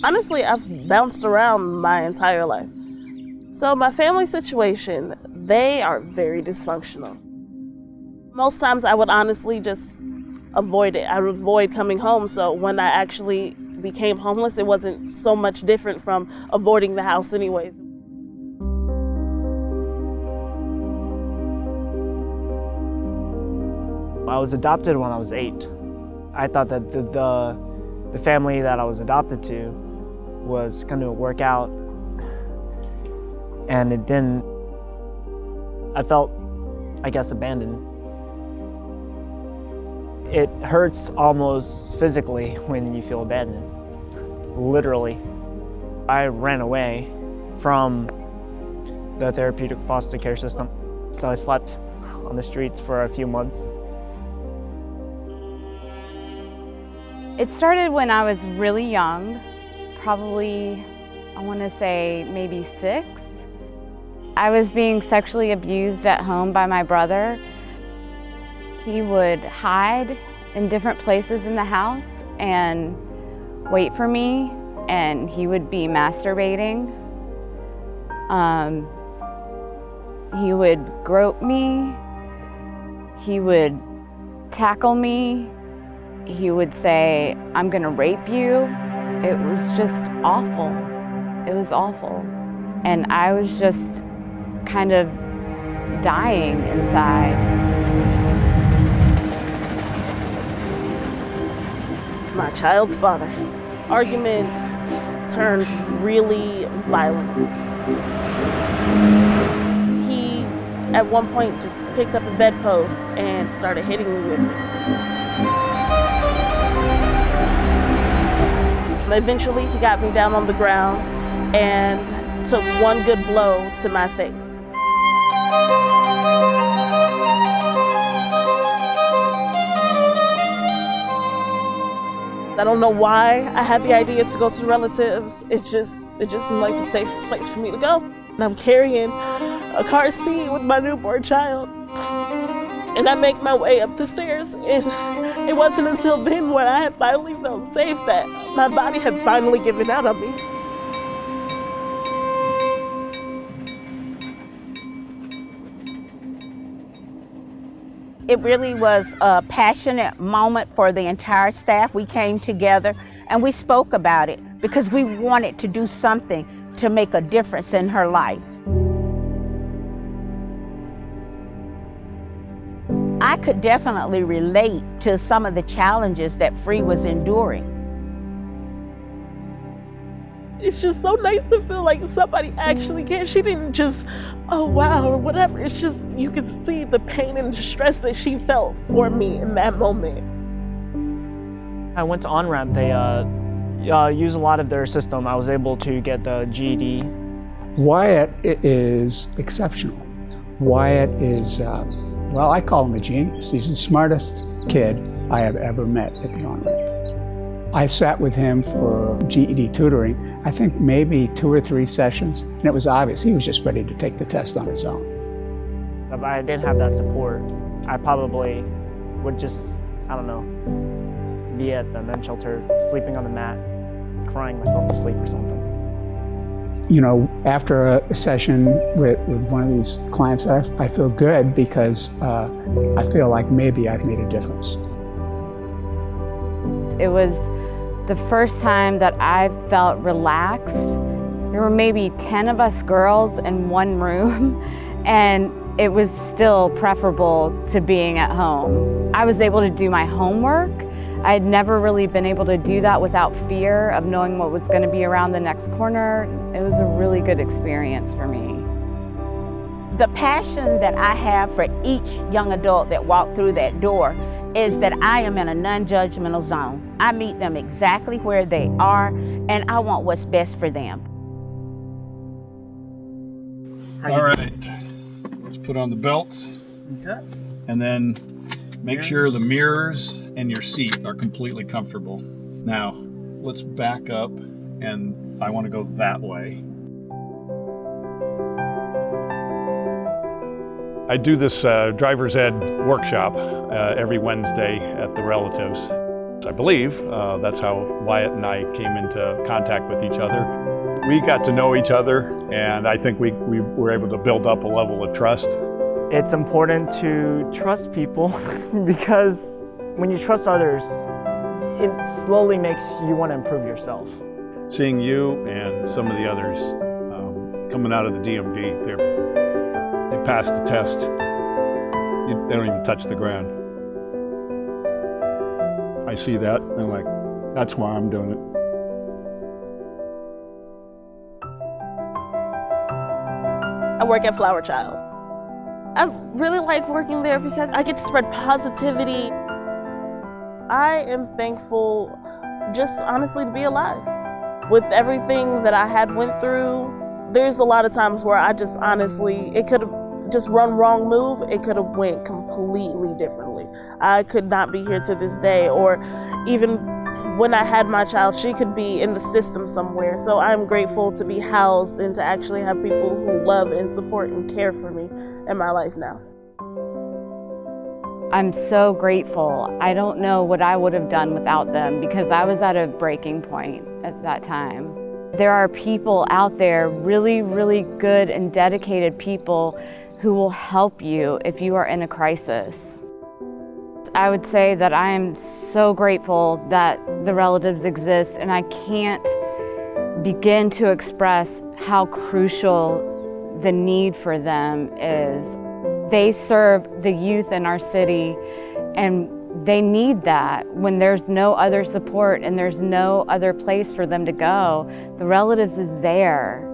Honestly, I've bounced around my entire life. So my family situation, they are very dysfunctional. Most times I would honestly just avoid it. I would avoid coming home, so when I actually became homeless, it wasn't so much different from avoiding the house anyways. I was adopted when I was 8. I thought that the family that I was adopted to was going to work out, and it didn't. I felt, I guess, abandoned. It hurts almost physically when you feel abandoned, literally. I ran away from the therapeutic foster care system, so I slept on the streets for a few months. It started when I was really young, probably, I want to say maybe 6. I was being sexually abused at home by my brother. He would hide in different places in the house and wait for me, and he would be masturbating. He would grope me. He would tackle me. He would say, "I'm gonna rape you." It was just awful. It was awful. And I was just kind of dying inside. My child's father. Arguments turned really violent. He, at one point, just picked up a bedpost and started hitting me with it. Eventually, he got me down on the ground and took one good blow to my face. I don't know why I had the idea to go to relatives. It just seemed like the safest place for me to go. And I'm carrying a car seat with my newborn child. And I make my way up the stairs, and it wasn't until then when I had finally felt safe that my body had finally given out on me. It really was a passionate moment for the entire staff. We came together and we spoke about it because we wanted to do something to make a difference in her life. I could definitely relate to some of the challenges that Free was enduring. It's just so nice to feel like somebody actually cares. She didn't just, oh wow, or whatever. It's just, you could see the pain and distress that she felt for me in that moment. I went to On-Ramp. They use a lot of their system. I was able to get the GED. Wyatt is exceptional. Wyatt is, well, I call him a genius. He's the smartest kid I have ever met at the On-Ramp. I sat with him for GED tutoring, I think maybe 2 or 3 sessions, and it was obvious he was just ready to take the test on his own. If I didn't have that support, I probably would just, I don't know, be at the men's shelter, sleeping on the mat, crying myself to sleep or something. You know, after a session with one of these clients, I feel good because I feel like maybe I've made a difference. It was the first time that I felt relaxed. There were maybe 10 of us girls in one room, and it was still preferable to being at home. I was able to do my homework. I had never really been able to do that without fear of knowing what was going to be around the next corner. It was a really good experience for me. The passion that I have for each young adult that walked through that door is that I am in a non-judgmental zone. I meet them exactly where they are, and I want what's best for them. All right, let's put on the belts. Okay. And then make sure the mirrors and your seat are completely comfortable. Now, let's back up, and I want to go that way. I do this driver's ed workshop every Wednesday at the relatives. I believe that's how Wyatt and I came into contact with each other. We got to know each other, and I think we were able to build up a level of trust. It's important to trust people because when you trust others, it slowly makes you want to improve yourself. Seeing you and some of the others coming out of the DMV, they passed the test. They don't even touch the ground. I see that, and I'm like, that's why I'm doing it. I work at Flower Child. I really like working there because I get to spread positivity. I am thankful just honestly to be alive. With everything that I had went through, there's a lot of times where I just honestly, it could have just one wrong move, it could have went completely differently. I could not be here to this day, or even when I had my child, she could be in the system somewhere. So I'm grateful to be housed and to actually have people who love and support and care for me in my life now. I'm so grateful. I don't know what I would have done without them because I was at a breaking point at that time. There are people out there, really, really good and dedicated people who will help you if you are in a crisis. I would say that I am so grateful that the relatives exist, and I can't begin to express how crucial the need for them is. They serve the youth in our city, and they need that. When there's no other support and there's no other place for them to go, the relatives is there.